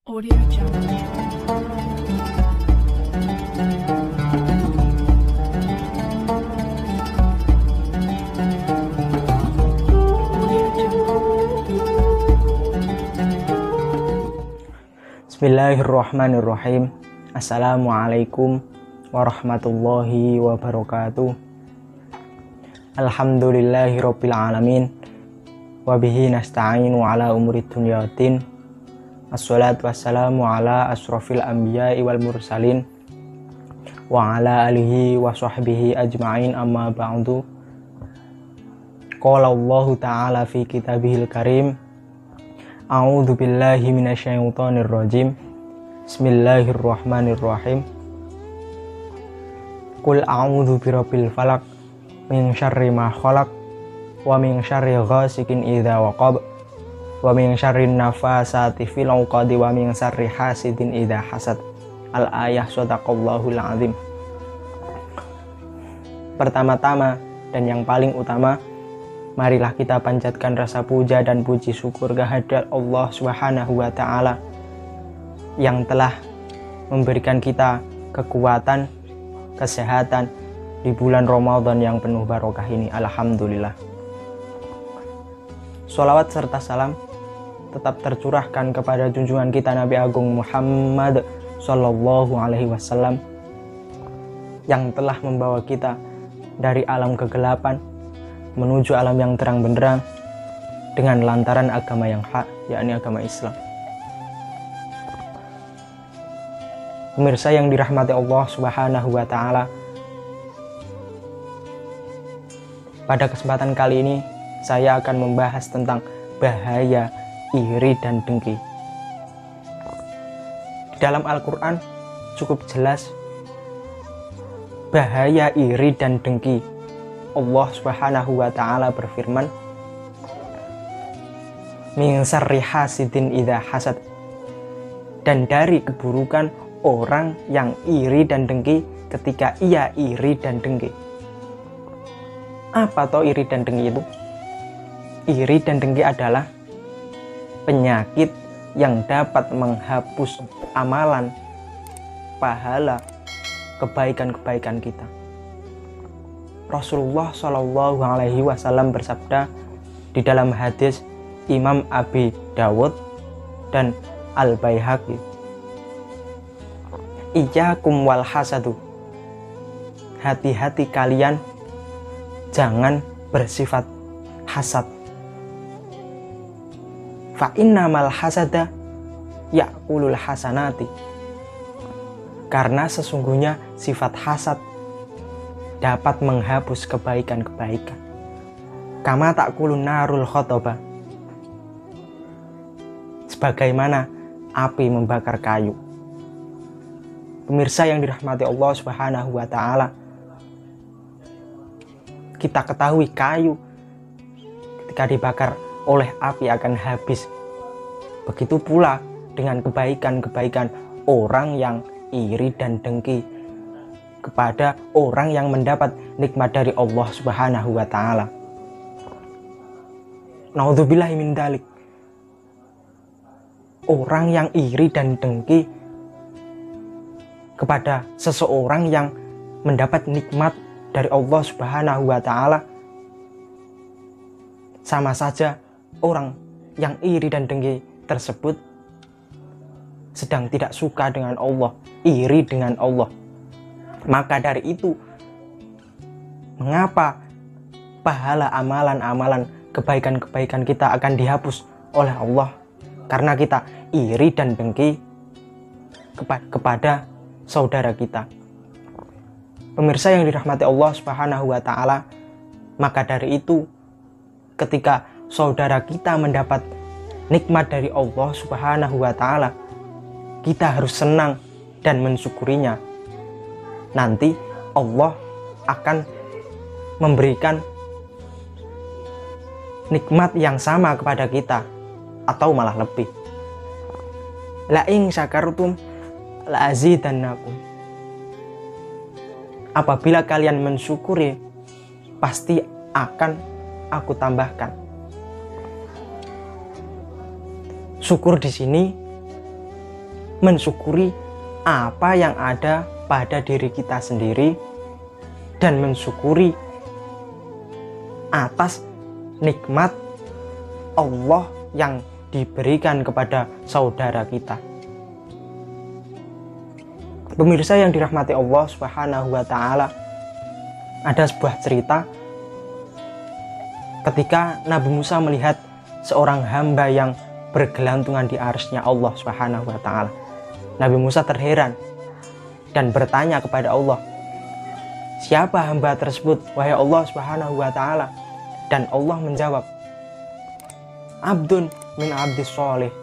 Audio Jungle. Audio Jungle. Bismillahirrahmanirrahim. Assalamualaikum warahmatullahi wabarakatuh. Alhamdulillahirabbil alamin. Wabihi nasta'inu ala umurid dunya waddin. Assalatu wassalamu ala asrofil anbiya'i wal mursalin wa ala alihi wa sahbihi ajma'in, amma ba'du. Qala Allahu ta'ala fi kitabihil karim, a'udzu billahi minasyaitonir rajim. Bismillahirrahmanirrahim. Qul a'udzu birabbil falaq min syarri ma khalaq wa min syarri ghasikin idza waqab wa min syarrin nafasati fil 'uqadi wa min syarri hasidin idza hasad. Al-ayah. Shadaqallahul azim. Pertama-tama dan yang paling utama, marilah kita panjatkan rasa puja dan puji syukur kehadirat Allah Subhanahu wa taala yang telah memberikan kita kekuatan, kesehatan di bulan Ramadan yang penuh barokah ini. Alhamdulillah. Sholawat serta salam tetap tercurahkan kepada junjungan kita Nabi Agung Muhammad Sallallahu Alaihi Wasallam yang telah membawa kita dari alam kegelapan menuju alam yang terang benderang dengan lantaran agama yang hak, yakni agama Islam. Pemirsa yang dirahmati Allah Subhanahu wa taala, pada kesempatan kali ini saya akan membahas tentang bahaya iri dan dengki. Di dalam Al-Quran cukup jelas bahaya iri dan dengki. Allah Subhanahu wa ta'ala berfirman, min syarri hasidin idza hasad, dan dari keburukan orang yang iri dan dengki ketika ia iri dan dengki. Apa toh iri dan dengki itu? Iri dan dengki adalah penyakit yang dapat menghapus amalan, pahala, kebaikan-kebaikan kita. Rasulullah Shallallahu Alaihi Wasallam bersabda di dalam hadis Imam Abi Dawud dan Al-Baihaqi, iyyakum wal hasadu, hati-hati kalian jangan bersifat hasad. Fa innamal hasada ya'kulul hasanati, karena sesungguhnya sifat hasad dapat menghapus kebaikan-kebaikan. Kama ta'kulun narul khotoba, sebagaimana api membakar kayu. Pemirsa yang dirahmati Allah Subhanahu wa taala, kita ketahui kayu ketika dibakar oleh api akan habis. Begitu pula dengan kebaikan-kebaikan orang yang iri dan dengki kepada orang yang mendapat nikmat dari Allah Subhanahu wa taala. Naudzubillahi min dzalik. Orang yang iri dan dengki kepada seseorang yang mendapat nikmat dari Allah Subhanahu wa taala, sama saja orang yang iri dan dengki tersebut sedang tidak suka dengan Allah, iri dengan Allah. Maka dari itu, mengapa pahala amalan-amalan kebaikan-kebaikan kita akan dihapus oleh Allah? Karena kita iri dan dengki kepada saudara kita. Pemirsa yang dirahmati Allah Subhanahu wa taala, maka dari itu ketika saudara kita mendapat nikmat dari Allah Subhanahu wa taala, kita harus senang dan mensyukurinya. Nanti Allah akan memberikan nikmat yang sama kepada kita atau malah lebih. La in syakartum la azidannakum. Apabila kalian mensyukuri, pasti akan aku tambahkan. Syukur di sini mensyukuri apa yang ada pada diri kita sendiri dan mensyukuri atas nikmat Allah yang diberikan kepada saudara kita. Pemirsa yang dirahmati Allah Subhanahu wa Ta'ala, ada sebuah cerita ketika Nabi Musa melihat seorang hamba yang bergelantungan di arsy-Nya Allah Subhanahu wa Ta'ala. Nabi Musa terheran dan bertanya kepada Allah, siapa hamba tersebut, wahai Allah Subhanahu wa Ta'ala? Dan Allah menjawab, abdun min abdis soleh.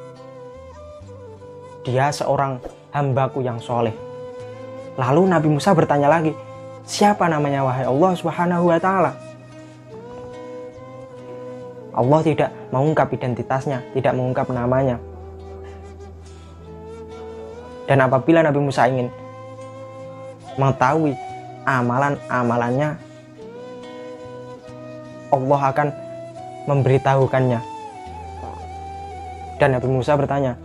Dia seorang hambaku yang soleh. Lalu Nabi Musa bertanya lagi, siapa namanya wahai Allah Subhanahu wa Ta'ala? Allah tidak mengungkap identitasnya, tidak mengungkap namanya. Dan apabila Nabi Musa ingin mengetahui amalan-amalannya, Allah akan memberitahukannya. Dan Nabi Musa bertanya,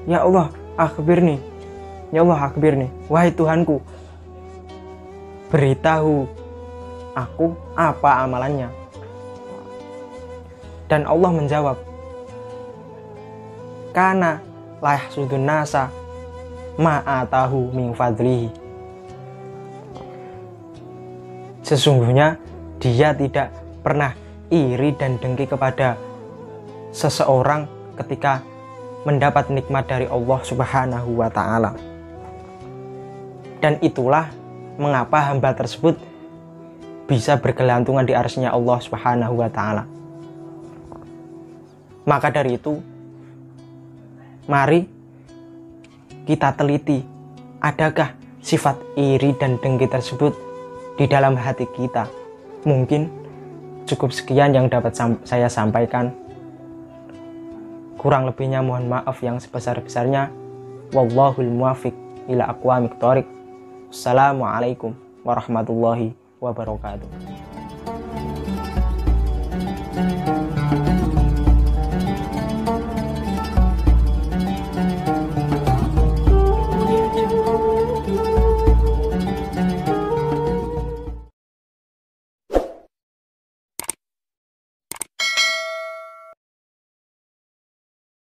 ya Allah, akhbirni, ya Allah, akhbirni, wahai Tuhanku, beritahu aku apa amalannya. Dan Allah menjawab, kana la yahsudun nasa ma'atahu min fadlihi. Sesungguhnya dia tidak pernah iri dan dengki kepada seseorang ketika mendapat nikmat dari Allah Subhanahu wa Ta'ala. Dan itulah mengapa hamba tersebut bisa bergelantungan di arsy-Nya Allah Subhanahu wa Ta'ala. Maka dari itu, mari kita teliti, adakah sifat iri dan dengki tersebut di dalam hati kita. Mungkin cukup sekian yang dapat saya sampaikan. Kurang lebihnya mohon maaf yang sebesar-besarnya. Wallahul muwaffiq ila aqwamit thoriq. Assalamualaikum warahmatullahi wabarakatuh.